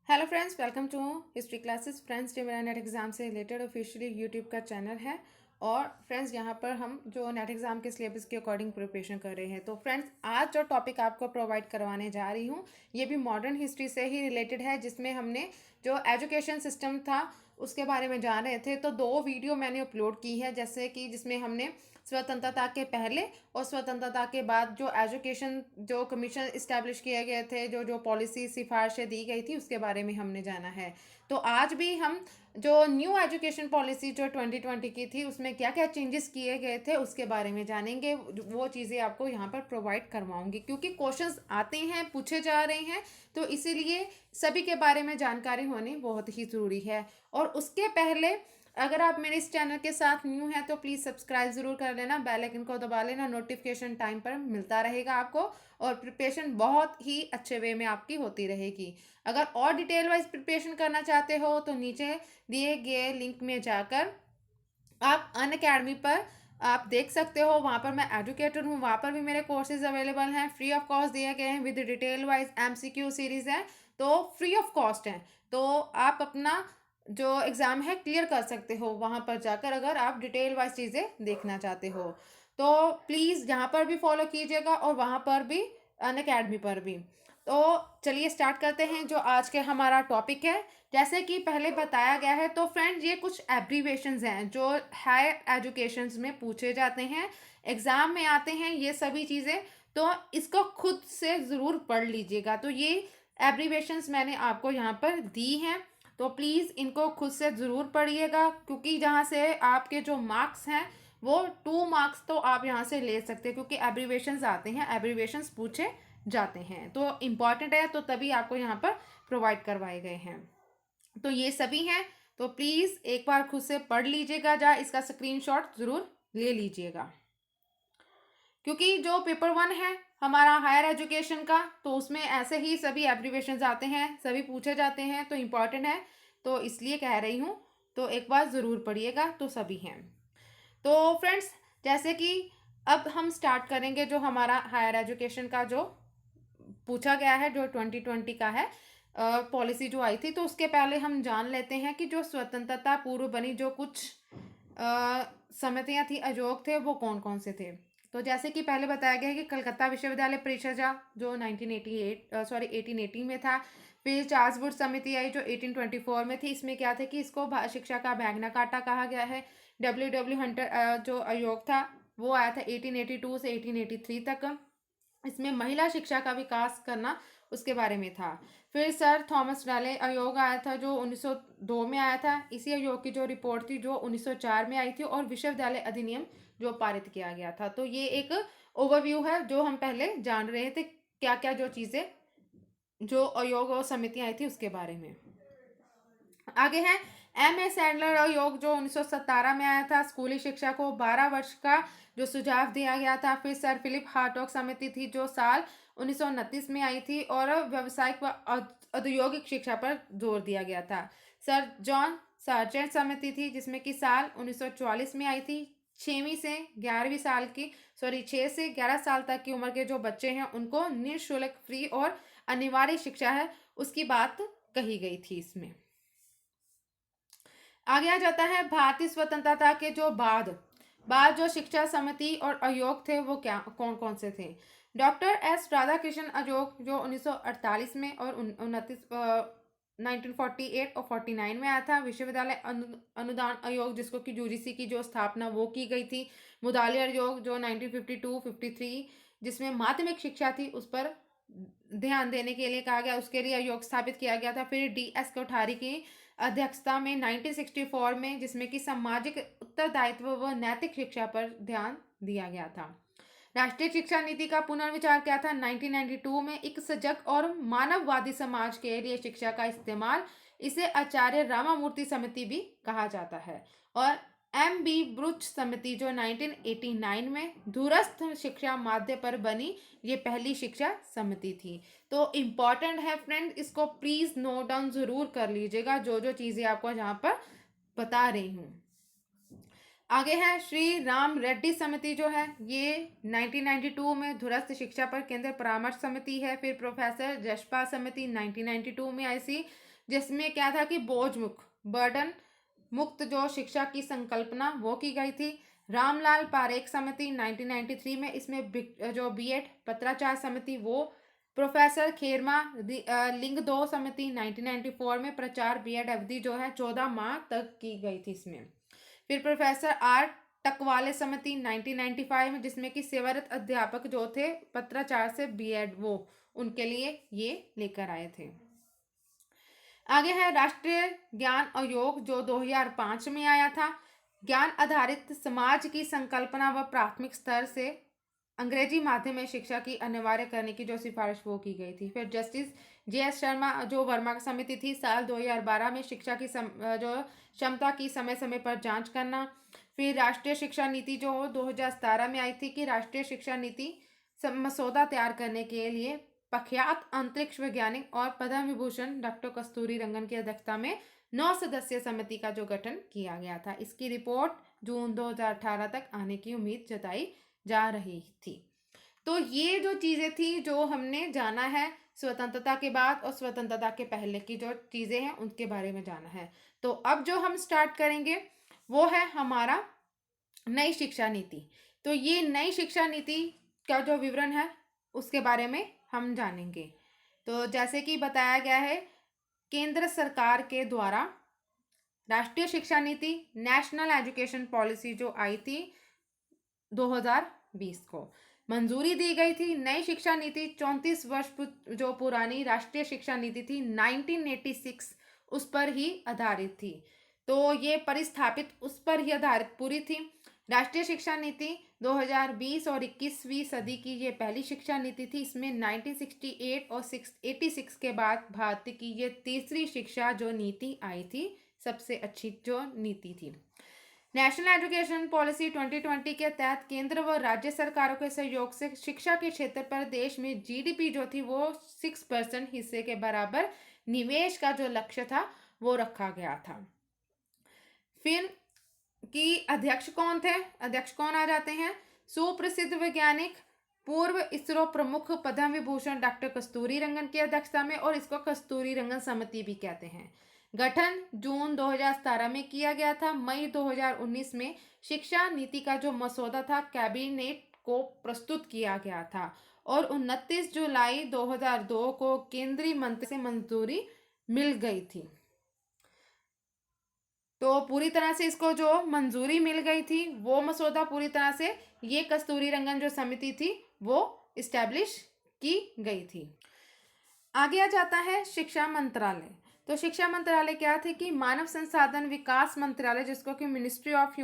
Hello friends, welcome to history classes. Friends, ये मेरा NET exam से रिलेटेड ऑफिशियली यूट्यूब का चैनल है। और फ्रेंड्स, यहाँ पर हम जो नेट एग्ज़ाम के सिलेबस के अकॉर्डिंग प्रिपरेशन कर रहे हैं। तो फ्रेंड्स, आज जो टॉपिक आपको प्रोवाइड करवाने जा रही हूँ, ये भी मॉडर्न हिस्ट्री से ही रिलेटेड है, जिसमें हमने जो एजुकेशन सिस्टम था उसके बारे में जान रहे थे। तो दो वीडियो मैंने अपलोड की है, जैसे कि जिसमें हमने स्वतंत्रता के पहले और स्वतंत्रता के बाद जो एजुकेशन जो कमीशन इस्टेब्लिश किए गए थे, जो जो पॉलिसी सिफारिशें दी गई थी, उसके बारे में हमने जाना है। तो आज भी हम जो न्यू एजुकेशन पॉलिसी जो 2020 की थी, उसमें क्या क्या चेंजेस किए गए थे उसके बारे में जानेंगे। वो चीज़ें आपको यहाँ पर प्रोवाइड करवाऊंगी, क्योंकि क्वेश्चंस आते हैं, पूछे जा रहे हैं। तो इसीलिए सभी के बारे में जानकारी होनी बहुत ही ज़रूरी है। और उसके पहले, अगर आप मेरे इस चैनल के साथ न्यू हैं तो प्लीज़ सब्सक्राइब ज़रूर कर लेना, बेल आइकन को दबा लेना, नोटिफिकेशन टाइम पर मिलता रहेगा आपको। और प्रिपरेशन बहुत ही अच्छे वे में आपकी होती रहेगी। अगर और डिटेल वाइज प्रिपरेशन करना चाहते हो तो नीचे दिए गए लिंक में जाकर आप अनअकैडमी पर आप देख सकते हो। वहाँ पर मैं एजुकेटर हूँ, वहाँ पर भी मेरे कोर्सेज अवेलेबल हैं, फ्री ऑफ कॉस्ट दिए गए हैं, with detail wise MCQ series है, तो फ्री ऑफ कॉस्ट है। तो आप अपना जो एग्ज़ाम है क्लियर कर सकते हो वहाँ पर जाकर, अगर आप डिटेल वाइज चीज़ें देखना चाहते हो। तो प्लीज़ यहाँ पर भी फॉलो कीजिएगा और वहाँ पर भी, अनअकैडमी पर भी। तो चलिए स्टार्ट करते हैं जो आज के हमारा टॉपिक है। जैसे कि पहले बताया गया है, तो फ्रेंड्स, ये कुछ एब्रीवेशंस हैं जो हायर एजुकेशंस में पूछे जाते हैं, एग्ज़ाम में आते हैं ये सभी चीज़ें। तो इसको खुद से ज़रूर पढ़ लीजिएगा। तो ये एब्रीवेशंस मैंने आपको यहाँ पर दी हैं, तो प्लीज़ इनको खुद से ज़रूर पढ़िएगा, क्योंकि जहाँ से आपके जो मार्क्स हैं वो 2 मार्क्स तो आप यहाँ से ले सकते हैं, क्योंकि एब्रीवेशंस आते हैं, एब्रीवेशंस पूछे जाते हैं, तो इम्पॉर्टेंट है, तो तभी आपको यहाँ पर प्रोवाइड करवाए गए हैं। तो ये सभी हैं, तो प्लीज़ एक बार खुद से पढ़ लीजिएगा, जा इसका स्क्रीनशॉट ज़रूर ले लीजिएगा। क्योंकि जो पेपर 1 है हमारा हायर एजुकेशन का, तो उसमें ऐसे ही सभी एब्रीवेशंस आते हैं, सभी पूछे जाते हैं, तो इम्पॉर्टेंट है, तो इसलिए कह रही हूँ। तो एक बार ज़रूर पढ़िएगा, तो सभी हैं। तो फ्रेंड्स, जैसे कि अब हम स्टार्ट करेंगे जो हमारा हायर एजुकेशन का जो पूछा गया है, जो 2020 का है पॉलिसी जो आई थी। तो उसके पहले हम जान लेते हैं कि जो स्वतंत्रता पूर्व बनी जो कुछ समितियां थी, आयोग थे, वो कौन कौन से थे। तो जैसे कि पहले बताया गया है कि कलकत्ता विश्वविद्यालय परिषद जो 1880 में था। फिर चार्ल्सवुड समिति आई जो 1824 में थी। इसमें क्या था कि इसको शिक्षा का मैग्ना कार्टा कहा गया है। डब्ल्यू हंटर जो आयोग था वो आया था 1882 से 1883 तक। इसमें महिला शिक्षा का विकास करना उसके बारे में था। फिर सर थॉमस डाले आयोग आया था जो 1902 में आया था। इसी आयोग की जो रिपोर्ट थी जो 1904 में आई थी, और विश्वविद्यालय अधिनियम जो पारित किया गया था। तो ये एक ओवरव्यू है जो हम पहले जान रहे थे, क्या क्या जो चीज़ें जो आयोग और समितियां आई थी उसके बारे में। आगे है एम ए सैंडलर आयोग जो 1917 में आया था। स्कूली शिक्षा को 12 वर्ष का जो सुझाव दिया गया था। फिर सर फिलिप हार्टॉग समिति थी जो साल 1929 में आई थी, और व्यावसायिक व औद्योगिक शिक्षा पर जोर दिया गया था। सर जॉन सार्जेंट समिति थी जिसमें कि साल 1944 में आई थी। 6 से 11 साल तक की उम्र के जो बच्चे हैं उनको निःशुल्क फ्री और अनिवार्य शिक्षा है उसकी बात कही गई थी इसमें। आगे आ जाता है भारतीय स्वतंत्रता के जो बाद बाद जो शिक्षा समिति और आयोग थे वो क्या कौन कौन से थे। डॉक्टर एस राधाकृष्णन आयोग जो 1948 में और 1948 और 49 में आया था। विश्वविद्यालय अनुदान आयोग जिसको कि यूजीसी की जो स्थापना वो की गई थी। मुदालिया आयोग जो 1952-53 जिसमें माध्यमिक शिक्षा थी उस पर ध्यान देने के लिए कहा गया, उसके लिए आयोग स्थापित किया गया था। फिर डी एस कोठारी की अध्यक्षता में 1964 में, जिसमें कि सामाजिक उत्तरदायित्व व नैतिक शिक्षा पर ध्यान दिया गया था। राष्ट्रीय शिक्षा नीति का पुनर्विचार किया था 1992 में। एक सजग और मानववादी समाज के लिए शिक्षा का इस्तेमाल, इसे आचार्य रामामूर्ति समिति भी कहा जाता है। और एम बी ब्रुच समिति जो 1989 में दूरस्थ शिक्षा माध्य पर बनी, ये पहली शिक्षा समिति थी। तो इम्पॉर्टेंट है फ्रेंड, इसको प्लीज नोट डाउन जरूर कर लीजिएगा जो जो चीजें आपको यहाँ पर बता रही हूँ। आगे है श्री राम रेड्डी समिति जो है ये 1992 में दूरस्थ शिक्षा पर केंद्र परामर्श समिति है। फिर प्रोफेसर जशपा समिति 1992 में आई सी। जिसमें क्या था कि बोझ मुक्त, बर्डन मुक्त जो शिक्षा की संकल्पना वो की गई थी। रामलाल पारेख समिति 1993 में, इसमें जो बीएड पत्राचार समिति वो, प्रोफेसर खेरमा लिंग दो समिति 1994 में प्रचार बीएड अवधि जो है 14 माह तक की गई थी इसमें। फिर प्रोफेसर आर टकवाले समिति 1995 में, जिसमें कि सेवारत अध्यापक जो थे पत्राचार से बीएड वो उनके लिए ये लेकर आए थे। आगे है राष्ट्रीय ज्ञान आयोग जो 2005 में आया था। ज्ञान आधारित समाज की संकल्पना व प्राथमिक स्तर से अंग्रेजी माध्यम में शिक्षा की अनिवार्य करने की जो सिफारिश वो की गई थी। फिर जस्टिस जे.एस. शर्मा जो वर्मा की समिति थी, साल 2012 में शिक्षा की जो क्षमता की समय समय पर जांच करना। फिर राष्ट्रीय शिक्षा नीति जो 2017 में आई थी कि राष्ट्रीय शिक्षा नीति मसौदा तैयार करने के लिए प्रख्यात अंतरिक्ष वैज्ञानिक और पद्म विभूषण डॉक्टर कस्तूरी रंगन की अध्यक्षता में 9 सदस्यीय समिति का जो गठन किया गया था। इसकी रिपोर्ट जून 2018 तक आने की उम्मीद जताई जा रही थी। तो ये जो चीज़ें थी जो हमने जाना है स्वतंत्रता के बाद और स्वतंत्रता के पहले की जो चीज़ें हैं उनके बारे में जाना है। तो अब जो हम स्टार्ट करेंगे वो है हमारा नई शिक्षा नीति। तो ये नई शिक्षा नीति का जो विवरण है उसके बारे में हम जानेंगे। तो जैसे कि बताया गया है, केंद्र सरकार के द्वारा राष्ट्रीय शिक्षा नीति नेशनल एजुकेशन पॉलिसी जो आई थी 2020 को मंजूरी दी गई थी। नई शिक्षा नीति 34 वर्ष जो पुरानी राष्ट्रीय शिक्षा नीति थी 1986 उस पर ही आधारित थी। तो ये परिस्थापित उस पर ही आधारित पूरी थी। राष्ट्रीय शिक्षा नीति 2020 और 21वीं सदी की ये पहली शिक्षा नीति थी। इसमें 1968 और 86 के बाद भारत की ये तीसरी शिक्षा जो नीति आई थी, सबसे अच्छी जो नीति थी। नेशनल एजुकेशन पॉलिसी 2020 के तहत केंद्र व राज्य सरकारों के सहयोग से शिक्षा के क्षेत्र पर देश में जीडीपी जो थी वो 6% हिस्से के बराबर निवेश का जो लक्ष्य था वो रखा गया था। फिर कि अध्यक्ष कौन थे? अध्यक्ष कौन आ जाते हैं? सुप्रसिद्ध वैज्ञानिक पूर्व इसरो प्रमुख पद्म विभूषण डॉक्टर कस्तूरी रंगन की अध्यक्षता में, और इसको कस्तूरी रंगन समिति भी कहते हैं। गठन जून 2017 में किया गया था। मई 2019 में शिक्षा नीति का जो मसौदा था कैबिनेट को प्रस्तुत किया गया था और 29 जुलाई 2002 को केंद्रीय मंत्री से मंजूरी मिल गई थी। तो पूरी तरह से इसको जो मंजूरी मिल गई थी वो मसौदा पूरी तरह से ये कस्तूरी रंगन जो समिति थी वो इस्टेब्लिश की गई थी। आगे आ जाता है शिक्षा मंत्रालय। तो शिक्षा मंत्रालय क्या थे कि मानव संसाधन विकास मंत्रालय, जिसको कि ministry of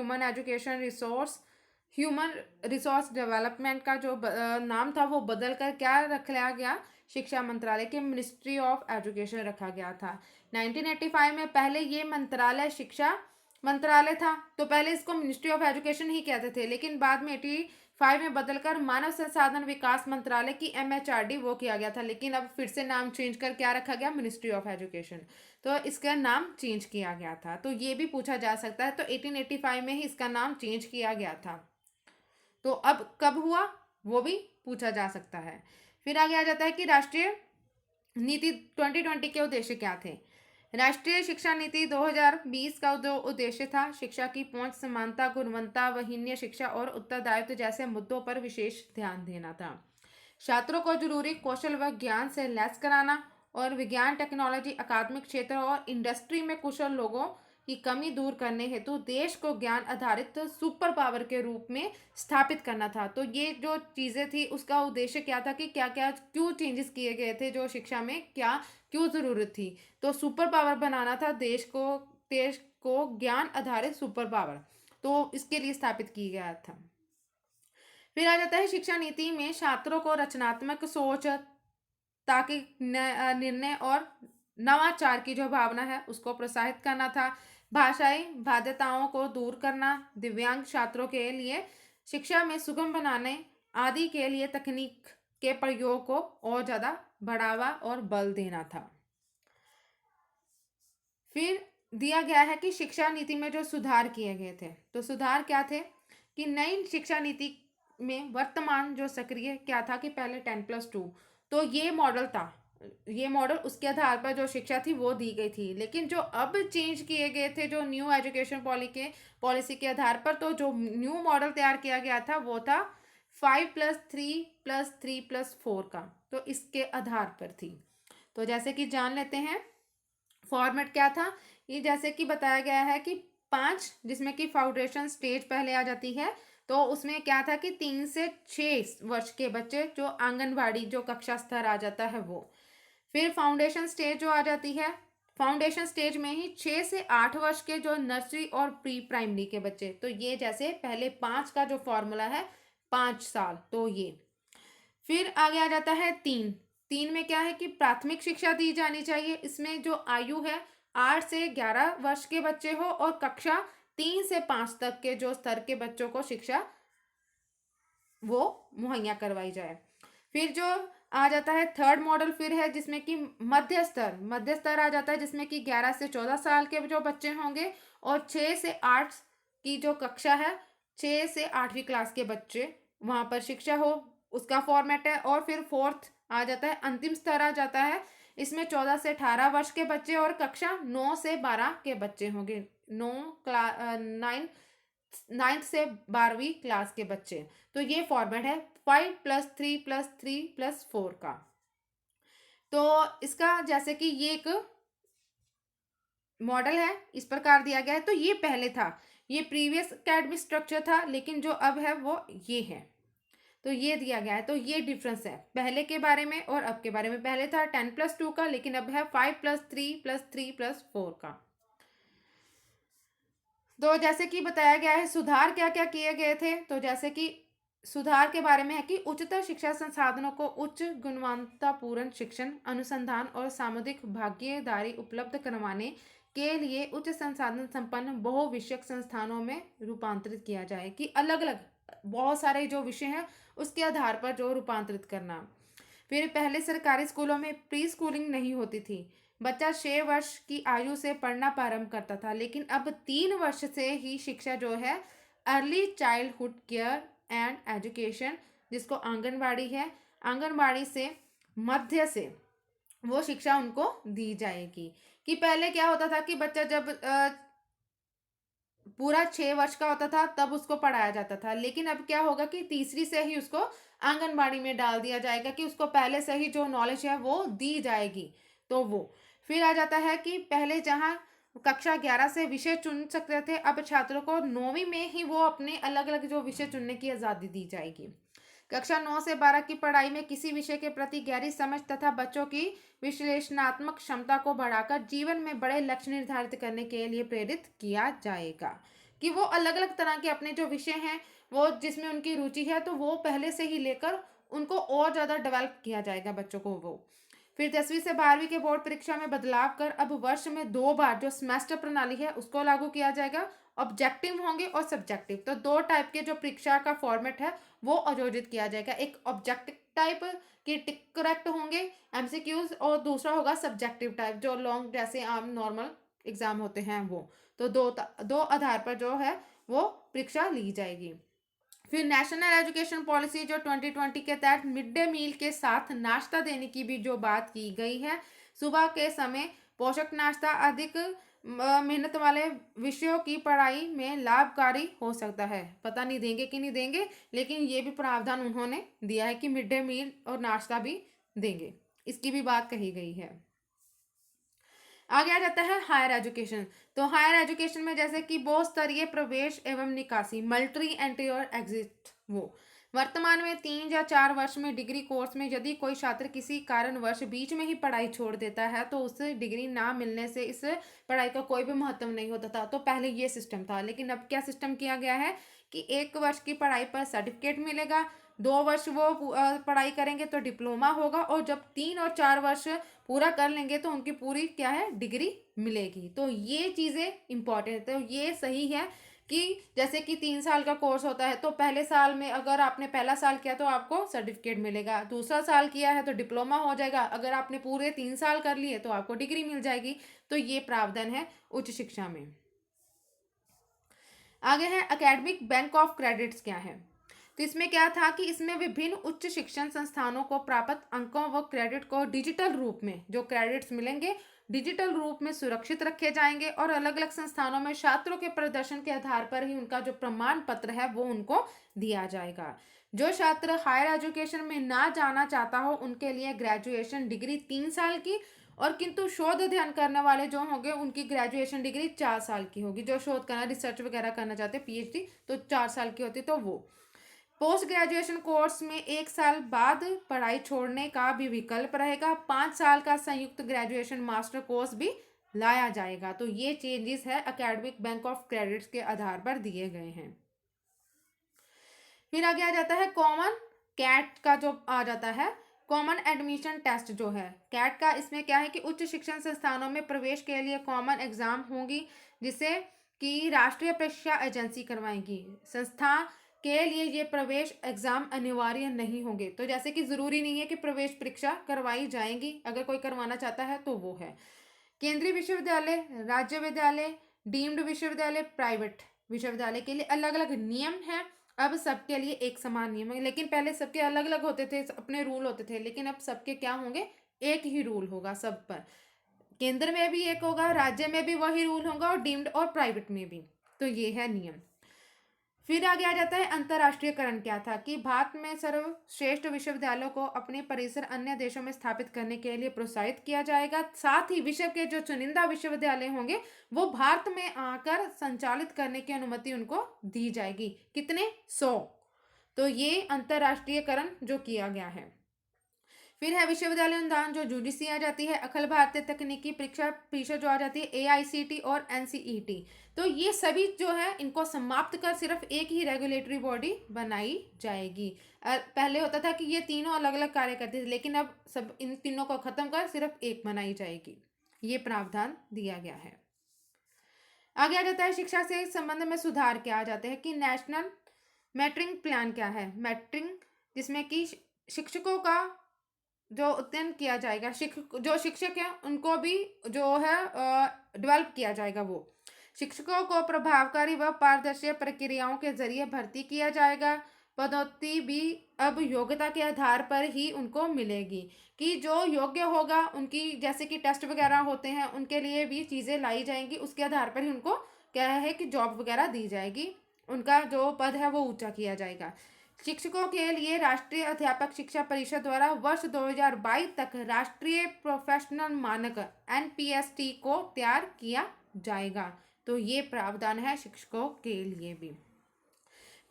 human resource development का जो नाम था वो बदल कर क्या रख लिया गया, शिक्षा मंत्रालय के मिनिस्ट्री ऑफ एजुकेशन रखा गया था। 1985 में पहले ये मंत्रालय शिक्षा मंत्रालय था, तो पहले इसको मिनिस्ट्री ऑफ एजुकेशन ही कहते थे, लेकिन बाद में 85 में बदलकर मानव संसाधन विकास मंत्रालय की MHRD वो किया गया था। लेकिन अब फिर से नाम चेंज कर क्या रखा गया, मिनिस्ट्री ऑफ एजुकेशन। तो इसका नाम चेंज किया गया था। तो ये भी पूछा जा सकता है। तो 1885 में ही इसका नाम चेंज किया गया था। तो अब कब हुआ वो भी पूछा जा सकता है। फिर आगे आ जाता है कि राष्ट्रीय नीति 2020 के उद्देश्य क्या थे। राष्ट्रीय शिक्षा नीति 2020 का जो उद्देश्य था, शिक्षा की पहुंच, समानता, गुणवत्ता, वहीन्य शिक्षा और उत्तरदायित्व जैसे मुद्दों पर विशेष ध्यान देना था। छात्रों को जरूरी कौशल व ज्ञान से लैस कराना और विज्ञान, टेक्नोलॉजी, अकादमिक क्षेत्र और इंडस्ट्री में कुशल लोगों की कमी दूर करने हेतु देश को ज्ञान आधारित सुपर पावर के रूप में स्थापित करना था। तो ये जो चीज़ें थी उसका उद्देश्य क्या था कि क्या क्या क्यों चेंजेस किए गए थे, जो शिक्षा में क्या क्यों ज़रूरत थी। तो सुपर पावर बनाना था देश को ज्ञान आधारित सुपर पावर, तो इसके लिए स्थापित किया गया था। फिर आ जाता है शिक्षा नीति में छात्रों को रचनात्मक सोच, ताकि निर्णय और नवाचार की जो भावना है उसको प्रोत्साहित करना था। भाषाई बाध्यताओं को दूर करना, दिव्यांग छात्रों के लिए शिक्षा में सुगम बनाने आदि के लिए तकनीक के प्रयोग को और ज़्यादा बढ़ावा और बल देना था। फिर दिया गया है कि शिक्षा नीति में जो सुधार किए गए थे, तो सुधार क्या थे कि नई शिक्षा नीति में वर्तमान जो सक्रिय क्या था कि पहले 10+2, तो ये मॉडल था ये मॉडल उसके आधार पर जो शिक्षा थी वो दी गई थी। लेकिन जो अब चेंज किए गए थे जो न्यू एजुकेशन पॉलिसी के आधार पर, तो जो न्यू मॉडल तैयार किया गया था वो था 5+3+3+4 का, तो इसके आधार पर थी। तो जैसे कि जान लेते हैं फॉर्मेट क्या था। ये जैसे कि बताया गया है कि 5, जिसमें कि फाउंडेशन स्टेज पहले आ जाती है। तो उसमें क्या था कि 3 से 6 वर्ष के बच्चे जो आंगनबाड़ी जो कक्षा स्तर आ जाता है वो, फिर फाउंडेशन स्टेज जो आ जाती है, फाउंडेशन स्टेज में ही 6 से 8 वर्ष के जो नर्सरी और प्री प्राइमरी के बच्चे, तो ये जैसे पहले 5 का जो फॉर्मूला है 5 साल, तो ये फिर आगे आ जाता है 3। 3 में क्या है कि प्राथमिक शिक्षा दी जानी चाहिए। इसमें जो आयु है 8 से 11 वर्ष के बच्चे हो और कक्षा 3 से 5 तक के जो स्तर के बच्चों को शिक्षा वो मुहैया करवाई जाए। फिर जो आ जाता है थर्ड मॉडल फिर है जिसमें कि मध्य स्तर आ जाता है, जिसमें कि 11 से 14 साल के जो बच्चे होंगे और 6 से 8 की जो कक्षा है, 6 से 8वीं क्लास के बच्चे वहाँ पर शिक्षा हो, उसका फॉर्मेट है। और फिर फोर्थ आ जाता है अंतिम स्तर आ जाता है, इसमें 14 से 18 वर्ष के बच्चे और कक्षा 9 से 12 के बच्चे होंगे, 9th से 12वीं क्लास के बच्चे। तो ये फॉर्मेट है 5+3+3+4 का। तो इसका जैसे कि ये एक मॉडल है, इस प्रकार दिया गया है। तो ये पहले था, ये प्रीवियस अकेडमिक स्ट्रक्चर था, लेकिन जो अब है वो ये है। तो ये दिया गया है। तो ये डिफरेंस है पहले के बारे में और अब के बारे में। पहले था 10+2 का, लेकिन अब है 5+3+3+4 का। तो जैसे कि बताया गया है सुधार क्या क्या किए गए थे। तो जैसे कि सुधार के बारे में है कि उच्चतर शिक्षा संसाधनों को उच्च गुणवत्तापूर्ण शिक्षण, अनुसंधान और सामुदायिक भागीदारी उपलब्ध करवाने के लिए उच्च संसाधन संपन्न बहुविषयक संस्थानों में रूपांतरित किया जाए, कि अलग अलग बहुत सारे जो विषय हैं उसके आधार पर जो रूपांतरित करना। फिर पहले सरकारी स्कूलों में प्री स्कूलिंग नहीं होती थी, बच्चा 6 वर्ष की आयु से पढ़ना प्रारंभ करता था। लेकिन अब 3 वर्ष से ही शिक्षा जो है early childhood care and education, जिसको आंगनबाड़ी है, आंगनबाड़ी से मध्य से वो शिक्षा उनको दी जाएगी। कि पहले क्या होता था कि बच्चा जब पूरा 6 वर्ष का होता था तब उसको पढ़ाया जाता था, लेकिन अब क्या होगा कि तीसरी से ही उसको आंगनबाड़ी में डाल दिया जाएगा, कि उसको पहले से ही जो नॉलेज है वो दी जाएगी। तो वो फिर आ जाता है कि पहले जहाँ कक्षा 11 से विषय चुन सकते थे, अब छात्रों को 9वीं में ही वो अपने अलग अलग जो विषय चुनने की आज़ादी दी जाएगी। कक्षा 9 से 12 की पढ़ाई में किसी विषय के प्रति गहरी समझ तथा बच्चों की विश्लेषणात्मक क्षमता को बढ़ाकर जीवन में बड़े लक्ष्य निर्धारित करने के लिए प्रेरित किया जाएगा। कि वो अलग अलग तरह के अपने जो विषय हैं वो जिसमें उनकी रुचि है, तो वो पहले से ही लेकर उनको और ज़्यादा डेवलप किया जाएगा बच्चों को वो। फिर 10वीं से 12वीं के बोर्ड परीक्षा में बदलाव कर अब वर्ष में 2 बार जो सेमेस्टर प्रणाली है उसको लागू किया जाएगा। ऑब्जेक्टिव होंगे और सब्जेक्टिव, तो 2 टाइप के जो परीक्षा का फॉर्मेट है वो आयोजित किया जाएगा। एक ऑब्जेक्टिव टाइप की टिक करेक्ट होंगे एमसीक्यूज, और दूसरा होगा सब्जेक्टिव टाइप जो लॉन्ग जैसे आम नॉर्मल एग्जाम होते हैं वो। तो दो आधार पर जो है वो परीक्षा ली जाएगी। फिर नेशनल एजुकेशन पॉलिसी जो 2020 के तहत मिड डे मील के साथ नाश्ता देने की भी जो बात की गई है। सुबह के समय पोषक नाश्ता अधिक मेहनत वाले विषयों की पढ़ाई में लाभकारी हो सकता है। पता नहीं देंगे कि नहीं देंगे, लेकिन ये भी प्रावधान उन्होंने दिया है कि मिड डे मील और नाश्ता भी देंगे, इसकी भी बात कही गई है। आगे आ जाता है हायर एजुकेशन। तो हायर एजुकेशन में जैसे कि बहुस्तरीय प्रवेश एवं निकासी, मल्टी एंट्री और एग्जिट, वो वर्तमान में 3 या 4 वर्ष में डिग्री कोर्स में यदि कोई छात्र किसी कारणवश बीच में ही पढ़ाई छोड़ देता है तो उसे डिग्री ना मिलने से इस पढ़ाई का कोई भी महत्व नहीं होता था। तो पहले ये सिस्टम था, लेकिन अब क्या सिस्टम किया गया है कि 1 वर्ष की पढ़ाई पर सर्टिफिकेट मिलेगा, 2 वर्ष वो पढ़ाई करेंगे तो डिप्लोमा होगा, और जब 3 और 4 वर्ष पूरा कर लेंगे तो उनकी पूरी क्या है डिग्री मिलेगी। तो ये चीज़ें इंपॉर्टेंट है। तो ये सही है कि जैसे कि 3 साल का कोर्स होता है, तो पहले साल में अगर आपने पहला साल किया तो आपको सर्टिफिकेट मिलेगा, दूसरा साल किया है तो डिप्लोमा हो जाएगा, अगर आपने पूरे 3 साल कर लिए तो आपको डिग्री मिल जाएगी। तो ये प्रावधान है उच्च शिक्षा में। आगे है एकेडमिक बैंक ऑफ क्रेडिट्स क्या है। तो इसमें क्या था कि इसमें विभिन्न उच्च शिक्षण संस्थानों को प्राप्त अंकों व क्रेडिट को डिजिटल रूप में, जो क्रेडिट्स मिलेंगे डिजिटल रूप में सुरक्षित रखे जाएंगे और अलग अलग संस्थानों में छात्रों के प्रदर्शन के आधार पर ही उनका जो प्रमाण पत्र है वो उनको दिया जाएगा। जो छात्र हायर एजुकेशन में ना जाना चाहता हो उनके लिए ग्रेजुएशन डिग्री 3 साल की, और किंतु शोध अध्ययन करने वाले जो होंगे उनकी ग्रेजुएशन डिग्री 4 साल की होगी। जो शोध करना, रिसर्च वगैरह करना चाहते हैं, पीएचडी, तो 4 साल की होती, तो वो पोस्ट ग्रेजुएशन कोर्स में 1 साल बाद पढ़ाई छोड़ने का भी विकल्प रहेगा। 5 साल का संयुक्त ग्रेजुएशन मास्टर कोर्स भी लाया जाएगा। तो ये चेंजेस है एकेडमिक बैंक ऑफ क्रेडिट्स के आधार पर दिए गए हैं। फिर आगे आ जाता है कॉमन कैट का, जो आ जाता है कॉमन एडमिशन टेस्ट जो है कैट का। इसमें क्या है कि उच्च शिक्षण संस्थानों में प्रवेश के लिए कॉमन एग्जाम होंगी, जिसे कि राष्ट्रीय परीक्षा एजेंसी करवाएगी। संस्था के लिए ये प्रवेश एग्जाम अनिवार्य नहीं होंगे। तो जैसे कि जरूरी नहीं है कि प्रवेश परीक्षा करवाई जाएंगी, अगर कोई करवाना चाहता है तो वो है। केंद्रीय विश्वविद्यालय, राज्य विद्यालय, डीम्ड विश्वविद्यालय, प्राइवेट विश्वविद्यालय के लिए अलग अलग नियम है। अब सबके लिए एक समान नियम है, लेकिन पहले सबके अलग अलग होते थे, अपने रूल होते थे, लेकिन अब सबके क्या होंगे, एक ही रूल होगा सब पर। केंद्र में भी एक होगा, राज्य में भी वही रूल होगा, और डीम्ड और प्राइवेट में भी। तो ये है नियम। फिर आगे आ जाता है अंतर्राष्ट्रीयकरण। क्या था कि भारत में सर्वश्रेष्ठ विश्वविद्यालयों को अपने परिसर अन्य देशों में स्थापित करने के लिए प्रोत्साहित किया जाएगा। साथ ही विश्व के जो चुनिंदा विश्वविद्यालय होंगे वो भारत में आकर संचालित करने की अनुमति उनको दी जाएगी। कितने? 100। तो ये अंतर्राष्ट्रीयकरण जो किया गया है। फिर है विश्वविद्यालय अनुदान, जो यूजीसी आ जाती है, अखिल भारतीय तकनीकी परीक्षा परिषद जो आ जाती है, एआईसीटी और एनसीईटी। तो ये सभी जो है इनको समाप्त कर सिर्फ एक ही रेगुलेटरी बॉडी बनाई जाएगी। पहले होता था कि ये तीनों अलग अलग कार्य करते थे, लेकिन अब सब इन तीनों को खत्म कर सिर्फ एक बनाई जाएगी। ये प्रावधान दिया गया है। आगे आ जाता है शिक्षा से संबंध में सुधार। क्या आ जाते हैं कि नेशनल मैट्रिंग प्लान क्या है, मैट्रिंग, जिसमें कि शिक्षकों का जो अध्ययन किया जाएगा, जो शिक्षक हैं उनको भी जो है डेवलप किया जाएगा। वो शिक्षकों को प्रभावकारी व पारदर्शी प्रक्रियाओं के जरिए भर्ती किया जाएगा। पदोन्नति भी अब योग्यता के आधार पर ही उनको मिलेगी, कि जो योग्य होगा उनकी, जैसे कि टेस्ट वगैरह होते हैं, उनके लिए भी चीज़ें लाई जाएंगी, उसके आधार पर ही उनको क्या है कि जॉब वगैरह दी जाएगी, उनका जो पद है वो ऊंचा किया जाएगा। शिक्षकों के लिए राष्ट्रीय अध्यापक शिक्षा परिषद द्वारा वर्ष 2022 तक राष्ट्रीय प्रोफेशनल मानक एनपीएसटी को तैयार किया जाएगा। तो ये प्रावधान है शिक्षकों के लिए भी।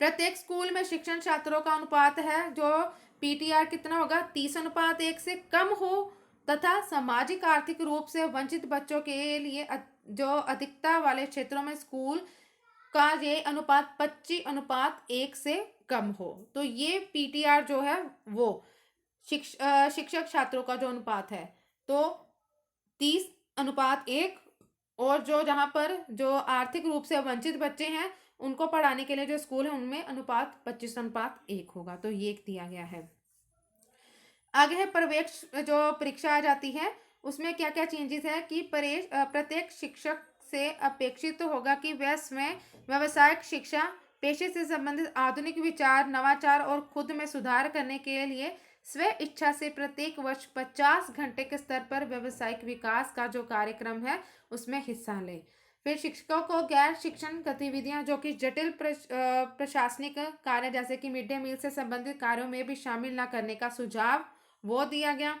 प्रत्येक स्कूल में शिक्षण छात्रों का अनुपात है जो पीटीआर कितना होगा, 30:1 से कम हो, तथा सामाजिक आर्थिक रूप से वंचित बच्चों के लिए जो अधिकता वाले क्षेत्रों में स्कूल का ये अनुपात 25:1 से कम हो। तो ये पीटीआर जो है वो शिक्षक छात्रों का जो अनुपात है तो 30:1, और जो जहाँ पर जो आर्थिक रूप से वंचित बच्चे हैं उनको पढ़ाने के लिए जो स्कूल है उनमें अनुपात 25:1 होगा। तो ये दिया गया है। आगे है प्रवेश जो परीक्षा आ जाती है, उसमें क्या क्या चेंजेस है कि प्रत्येक शिक्षक से अपेक्षित तो होगा कि वह स्वयं व्यावसायिक शिक्षा, पेशे से संबंधित आधुनिक विचार, नवाचार और खुद में सुधार करने के लिए स्व इच्छा से प्रत्येक वर्ष 50 घंटे के स्तर पर व्यावसायिक विकास का जो कार्यक्रम है उसमें हिस्सा ले। फिर शिक्षकों को गैर शिक्षण गतिविधियां, जो कि जटिल प्रशासनिक कार्य जैसे कि मिड डे मील से संबंधित कार्यों में भी शामिल न करने का सुझाव वो दिया गया।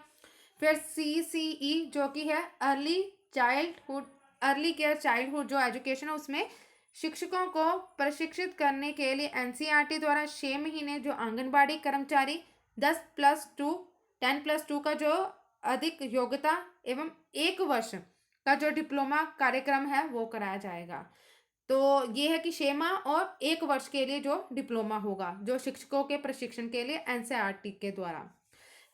फिर सीसीई जो कि है अर्ली केयर चाइल्डहुड जो एजुकेशन है, उसमें शिक्षकों को प्रशिक्षित करने के लिए एनसीईआरटी द्वारा 6 महीने जो आंगनबाड़ी कर्मचारी 10+2 का जो अधिक योग्यता एवं 1 वर्ष का जो डिप्लोमा कार्यक्रम है वो कराया जाएगा। तो ये है कि 6 माह और 1 वर्ष के लिए जो डिप्लोमा होगा जो शिक्षकों के प्रशिक्षण के लिए एनसीईआरटी के द्वारा।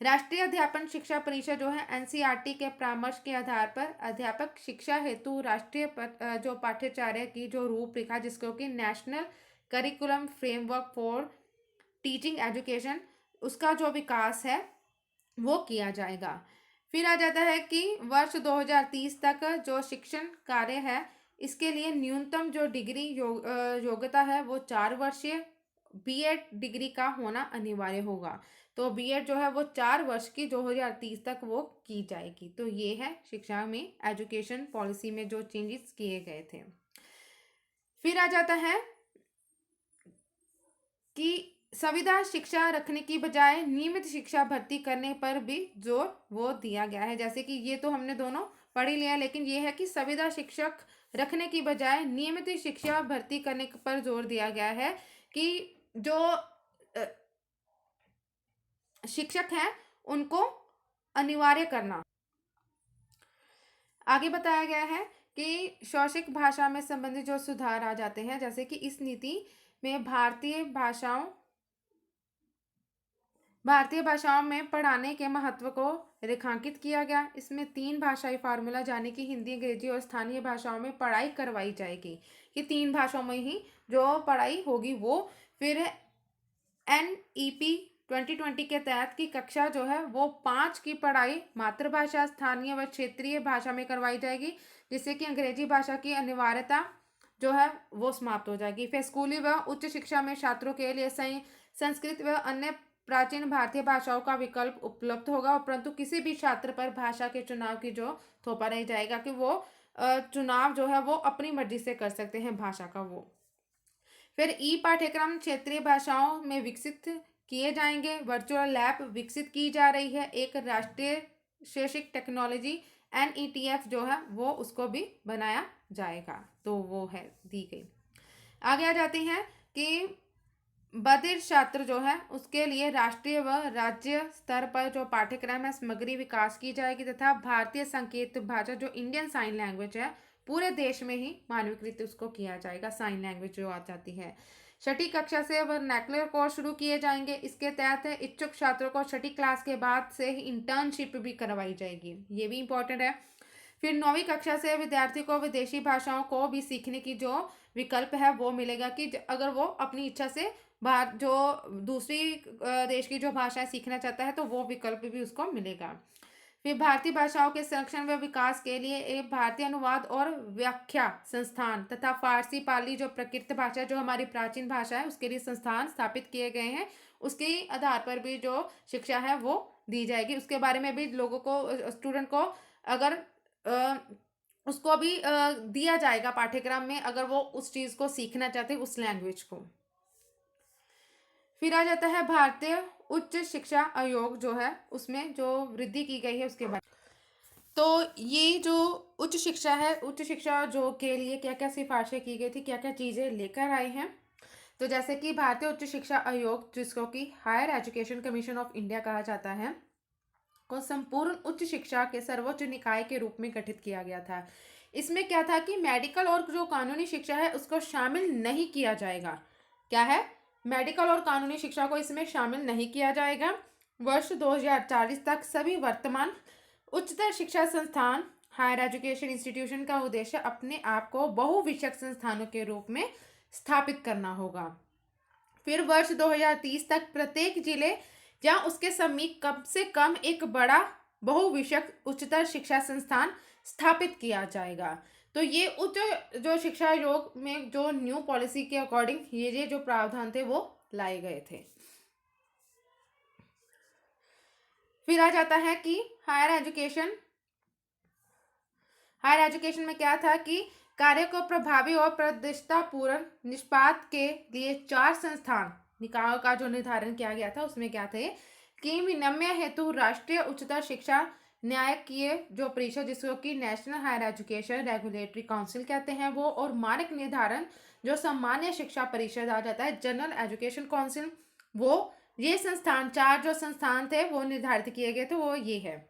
राष्ट्रीय अध्यापन शिक्षा परिषद जो है एनसीईआरटी के परामर्श के आधार पर अध्यापक शिक्षा हेतु राष्ट्रीय जो पाठ्यचर्या की जो रूपरेखा, जिसको कि national curriculum framework for teaching education, उसका जो विकास है वो किया जाएगा। फिर आ जाता है कि वर्ष 2030 तक जो शिक्षण कार्य है इसके लिए न्यूनतम जो डिग्री योग्यता है वो 4 वर्षीय बीएड डिग्री का होना अनिवार्य होगा। तो बीएड जो है वो 4 वर्ष की 2030 तक वो की जाएगी। तो ये है शिक्षा में एजुकेशन पॉलिसी में जो चेंजेस किए गए थे। फिर आ जाता है कि संविदा शिक्षा रखने की बजाय नियमित शिक्षा भर्ती करने पर भी जोर वो दिया गया है। जैसे कि ये तो हमने दोनों पढ़ ही लिया, लेकिन ये है कि संविदा शिक्षक रखने की बजाय नियमित शिक्षा भर्ती करने पर जोर दिया गया है कि जो शिक्षक हैं उनको अनिवार्य करना। आगे बताया गया है कि शैक्षिक भाषा में संबंधित जो सुधार आ जाते हैं, जैसे कि इस नीति में भारतीय भाषाओं में पढ़ाने के महत्व को रेखांकित किया गया। इसमें 3 भाषाई फार्मूला यानी कि हिंदी, अंग्रेजी और स्थानीय भाषाओं में पढ़ाई करवाई जाएगी कि 3 भाषाओं में ही जो पढ़ाई होगी वो। फिर NEP 2020 के तहत की कक्षा जो है वो 5 की पढ़ाई मातृभाषा, स्थानीय व क्षेत्रीय भाषा में करवाई जाएगी, जिससे कि अंग्रेजी भाषा की अनिवार्यता जो है वो समाप्त हो जाएगी। फिर स्कूली व उच्च शिक्षा में छात्रों के लिए संस्कृत व अन्य प्राचीन भारतीय भाषाओं का विकल्प उपलब्ध होगा, परंतु किसी भी छात्र पर भाषा के चुनाव की जो थोपा नहीं जाएगा कि वो चुनाव जो है वो अपनी मर्जी से कर सकते हैं भाषा का वो। फिर पाठ्यक्रम क्षेत्रीय भाषाओं में विकसित किए जाएंगे। वर्चुअल लैब विकसित की जा रही है। एक राष्ट्रीय शैक्षिक टेक्नोलॉजी NETF जो है वो उसको भी बनाया जाएगा। तो वो है दी गई। आगे आ जाती हैं कि बधिर छात्र जो है उसके लिए राष्ट्रीय व राज्य स्तर पर जो पाठ्यक्रम है सामग्री विकास की जाएगी, तथा भारतीय संकेत भाषा जो इंडियन साइन लैंग्वेज है पूरे देश में ही मानवीकृत उसको किया जाएगा। साइन लैंग्वेज जो आ जाती है। 6ठी कक्षा से वर्नाक्युलर कोर्स शुरू किए जाएंगे। इसके तहत इच्छुक छात्रों को 6ठी क्लास के बाद से ही इंटर्नशिप भी करवाई जाएगी, ये भी इंपॉर्टेंट है। फिर 9वीं कक्षा से विद्यार्थी को विदेशी भाषाओं को भी सीखने की जो विकल्प है वो मिलेगा कि अगर वो अपनी इच्छा से बाहर जो दूसरी देश की जो भाषाएं सीखना चाहता है तो वो विकल्प भी उसको मिलेगा। फिर भारतीय भाषाओं के संरक्षण व विकास के लिए एक भारतीय अनुवाद और व्याख्या संस्थान तथा फारसी पाली जो प्रकृत भाषा जो हमारी प्राचीन भाषा है उसके लिए संस्थान स्थापित किए गए हैं। उसके आधार पर भी जो शिक्षा है वो दी जाएगी। उसके बारे में भी लोगों को, स्टूडेंट को अगर उसको भी दिया जाएगा पाठ्यक्रम में, अगर वो उस चीज़ को सीखना चाहते उस लैंग्वेज को। फिर आ जाता है भारतीय उच्च शिक्षा आयोग जो है उसमें जो वृद्धि की गई है उसके बारे। तो ये जो उच्च शिक्षा है, उच्च शिक्षा जो के लिए क्या क्या सिफारिशें की गई थी, क्या क्या चीज़ें लेकर आए हैं। तो जैसे कि भारतीय उच्च शिक्षा आयोग जिसको कि higher education commission of India कहा जाता है को संपूर्ण उच्च शिक्षा के सर्वोच्च निकाय के रूप में गठित किया गया था। इसमें क्या था कि मेडिकल और जो कानूनी शिक्षा है उसको शामिल नहीं किया जाएगा। क्या है? मेडिकल और कानूनी शिक्षा को इसमें शामिल नहीं किया जाएगा। वर्ष 2040 तक सभी वर्तमान उच्चतर शिक्षा संस्थान हायर एजुकेशन इंस्टीट्यूशन का उद्देश्य अपने आप को बहुविषयक संस्थानों के रूप में स्थापित करना होगा। फिर वर्ष 2030 तक प्रत्येक जिले या उसके समीप कम से कम एक बड़ा बहुविषयक उच्चतर शिक्षा संस्थान स्थापित किया जाएगा। तो ये उच्च जो शिक्षा आयोग में जो न्यू पॉलिसी के अकॉर्डिंग ये जो प्रावधान थे वो लाए गए थे। फिर आ जाता है कि हायर एजुकेशन में क्या था कि कार्य को प्रभावी और प्रदिष्टापूर्ण निष्पात के लिए 4 संस्थान निकायों का जो निर्धारण किया गया था उसमें क्या थे कि विनिमय हेतु राष्ट्रीय उच्चतर शिक्षा न्यायिकीय जो परिषद जिसको कि national higher education regulatory council कहते हैं वो, और मानक निर्धारण जो सामान्य शिक्षा परिषद आ जाता है जनरल एजुकेशन काउंसिल, वो ये संस्थान 4 जो संस्थान थे वो निर्धारित किए गए थे वो ये है।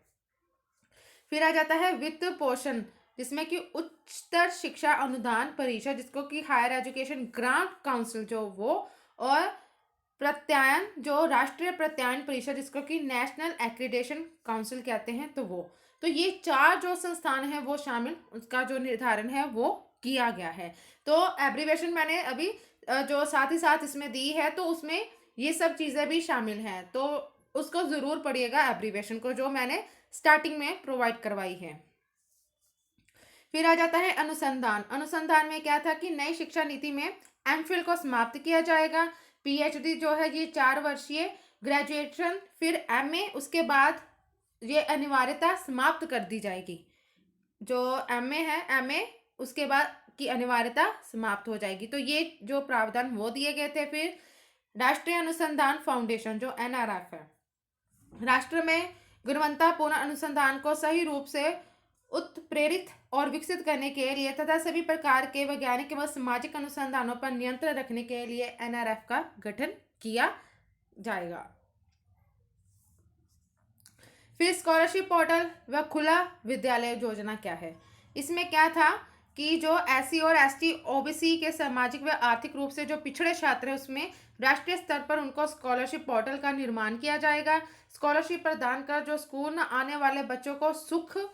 फिर आ जाता है वित्त पोषण जिसमें कि उच्चतर शिक्षा अनुदान परिषद जिसको कि हायर एजुकेशन ग्रांट काउंसिल जो वो, और प्रत्यायन जो राष्ट्रीय प्रत्यायन परिषद जिसको कि नेशनल एक्रीडेशन काउंसिल कहते हैं तो वो। तो ये 4 जो संस्थान हैं वो शामिल, उसका जो निर्धारण है वो किया गया है। तो एब्रीवेशन मैंने अभी जो साथ ही साथ इसमें दी है तो उसमें ये सब चीज़ें भी शामिल हैं, तो उसको ज़रूर पढ़िएगा एब्रीवेशन को जो मैंने स्टार्टिंग में प्रोवाइड करवाई है। फिर आ जाता है अनुसंधान। अनुसंधान में क्या था कि नई शिक्षा नीति में एमफिल को समाप्त किया जाएगा। पीएचडी जो है ये 4 वर्षीय, ग्रेजुएशन फिर एमए, उसके बाद ये अनिवार्यता समाप्त कर दी जाएगी। जो एमए है, एमए उसके बाद की अनिवार्यता समाप्त हो जाएगी। तो ये जो प्रावधान वो दिए गए थे। फिर राष्ट्रीय अनुसंधान फाउंडेशन जो एनआरएफ है, राष्ट्र में गुणवत्तापूर्ण अनुसंधान को सही रूप से उत्प्रेरित और विकसित करने के लिए तथा सभी प्रकार के वैज्ञानिक एवं सामाजिक अनुसंधानों पर नियंत्रण रखने के लिए एनआरएफ का गठन किया जाएगा। फिर स्कॉलरशिप पोर्टल व खुला विद्यालय योजना क्या है? इसमें क्या था कि जो एससी और एसटी ओबीसी के सामाजिक व आर्थिक रूप से जो पिछड़े छात्र हैं उसमें राष्ट्रीय स्तर पर उनको स्कॉलरशिप पोर्टल का निर्माण किया जाएगा। स्कॉलरशिप प्रदान कर जो स्कूल न आने वाले बच्चों को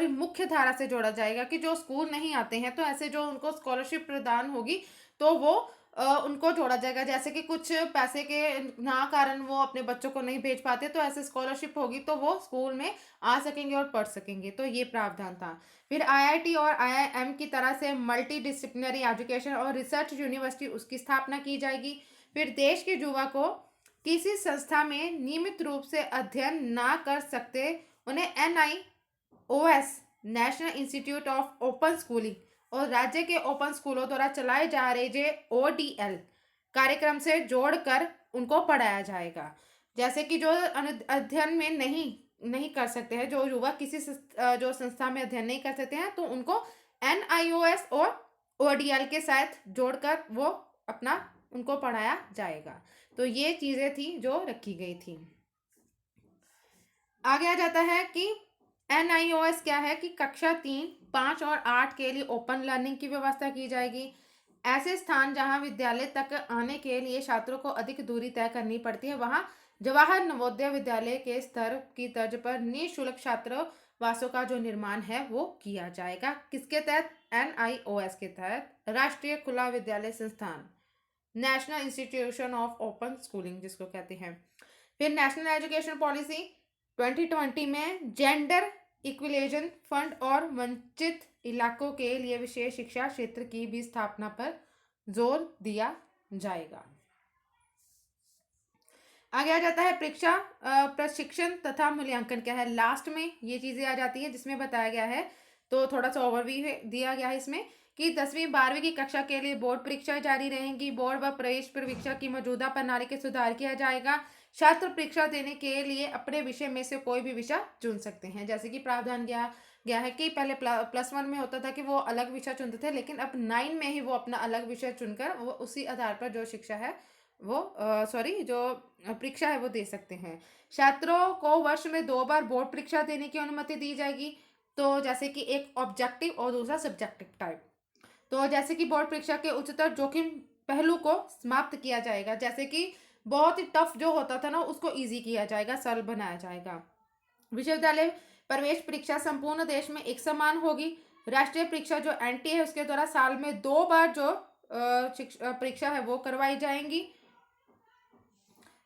मुख्य धारा से जोड़ा जाएगा कि जो स्कूल नहीं आते हैं तो ऐसे जो उनको स्कॉलरशिप प्रदान होगी तो वो उनको जोड़ा जाएगा। जैसे कि कुछ पैसे के ना कारण वो अपने बच्चों को नहीं भेज पाते तो ऐसे स्कॉलरशिप होगी तो वो स्कूल में आ सकेंगे और पढ़ सकेंगे। तो ये प्रावधान था। फिर आईआईटी और आईआईएम की तरह से मल्टी डिसिप्लिनरी एजुकेशन और रिसर्च यूनिवर्सिटी उसकी स्थापना की जाएगी। फिर देश के युवा को किसी संस्था में नियमित रूप से अध्ययन ना कर सकते उन्हें NIOS national institute of open schooling और राज्य के ओपन स्कूलों द्वारा चलाए जा रहे जे ओडीएल कार्यक्रम से जोड़कर उनको पढ़ाया जाएगा। जैसे कि जो अध्ययन में नहीं कर सकते हैं, जो युवा किसी जो संस्था में अध्ययन नहीं कर सकते हैं तो उनको एनआईओएस और ओडीएल के साथ जोड़कर वो अपना उनको पढ़ाया जाएगा। तो ये चीज़ें थी जो रखी गई थी। आगे आ जाता है कि एनआईओएस क्या है कि कक्षा 3, 5 और 8 के लिए ओपन लर्निंग की व्यवस्था की जाएगी। ऐसे स्थान जहां विद्यालय तक आने के लिए छात्रों को अधिक दूरी तय करनी पड़ती है वहां जवाहर नवोदय विद्यालय के स्तर की तर्ज पर निःशुल्क छात्रावासों का जो निर्माण है वो किया जाएगा। किसके तहत? एनआईओएस के तहत, राष्ट्रीय खुला विद्यालय संस्थान, national institution of open schooling जिसको कहते हैं। फिर नेशनल एजुकेशन पॉलिसी 2020 में जेंडर इक्विलेशन फंड और वंचित इलाकों के लिए विशेष शिक्षा क्षेत्र की भी स्थापना पर जोर दिया जाएगा। आगे आ जाता है परीक्षा प्रशिक्षण तथा मूल्यांकन क्या है। लास्ट में ये चीजें आ जाती है जिसमें बताया गया है। तो थोड़ा सा ओवरव्यू दिया गया है इसमें कि 10वीं 12वीं की कक्षा के लिए बोर्ड परीक्षाएं जारी रहेंगी। बोर्ड व प्रवेश परीक्षा की मौजूदा प्रणाली के सुधार किया जाएगा। छात्र परीक्षा देने के लिए अपने विषय में से कोई भी विषय चुन सकते हैं। जैसे कि प्रावधान गया है कि पहले +1 में होता था कि वो अलग विषय चुनते थे, लेकिन अब 9 में ही वो अपना अलग विषय चुनकर वो उसी आधार पर जो शिक्षा है वो जो परीक्षा है वो दे सकते हैं। छात्रों को वर्ष में 2 बार बोर्ड परीक्षा देने की अनुमति दी जाएगी। तो जैसे कि एक ऑब्जेक्टिव और दूसरा सब्जेक्टिव टाइप। तो जैसे कि बोर्ड परीक्षा के उच्चतर जोखिम पहलू को समाप्त किया जाएगा। जैसे कि बहुत ही टफ जो होता था ना उसको इजी किया जाएगा, सरल बनाया जाएगा। विश्वविद्यालय प्रवेश परीक्षा संपूर्ण देश में एक समान होगी। राष्ट्रीय परीक्षा जो एनटी है उसके द्वारा साल में 2 बार जो परीक्षा है वो करवाई जाएंगी।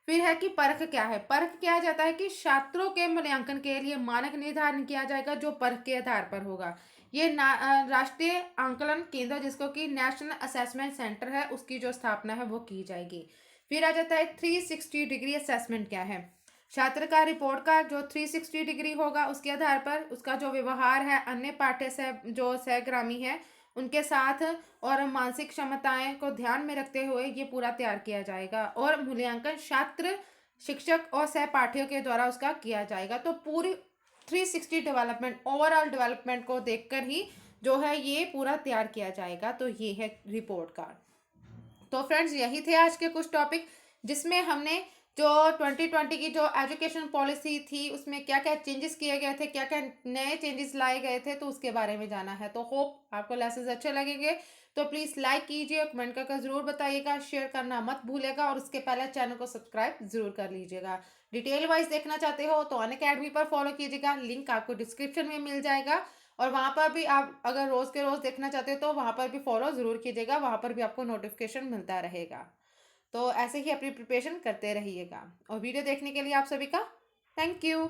फिर है कि परख क्या है। परख किया जाता है कि छात्रों के मूल्यांकन के लिए मानक निर्धारण किया जाएगा जो परख के आधार पर होगा। ये राष्ट्रीय आंकलन केंद्र जिसको कि नेशनल असेसमेंट सेंटर है उसकी जो स्थापना है वो की जाएगी। फिर आ जाता है 360 डिग्री असेसमेंट क्या है। छात्र का रिपोर्ट का जो 360 डिग्री होगा उसके आधार पर उसका जो व्यवहार है अन्य पाठ्य जो सहगामी है उनके साथ और मानसिक क्षमताएं को ध्यान में रखते हुए ये पूरा तैयार किया जाएगा और मूल्यांकन छात्र, शिक्षक और सहपाठियों के द्वारा उसका किया जाएगा। तो पूरी 360 डेवलपमेंट, ओवरऑल डेवलपमेंट को देखकर ही जो है ये पूरा तैयार किया जाएगा। तो ये है रिपोर्ट कार्ड। तो फ्रेंड्स यही थे आज के कुछ टॉपिक जिसमें हमने जो 2020 की जो एजुकेशन पॉलिसी थी उसमें क्या क्या चेंजेस किए गए थे, क्या क्या नए चेंजेस लाए गए थे, तो उसके बारे में जाना है। तो होप आपको लेसन्स अच्छे लगेंगे। तो प्लीज़ लाइक कीजिए, कमेंट करके ज़रूर बताइएगा, शेयर करना मत भूलेगा और उसके पहले चैनल को सब्सक्राइब ज़रूर कर लीजिएगा। डिटेल वाइज देखना चाहते हो तो अनअकैडमी पर फॉलो कीजिएगा, लिंक आपको डिस्क्रिप्शन में मिल जाएगा। और वहाँ पर भी आप अगर रोज़ के रोज़ देखना चाहते हो तो वहाँ पर भी फॉलो ज़रूर कीजिएगा, वहाँ पर भी आपको नोटिफिकेशन मिलता रहेगा। तो ऐसे ही अपनी प्रिपरेशन करते रहिएगा और वीडियो देखने के लिए आप सभी का थैंक यू।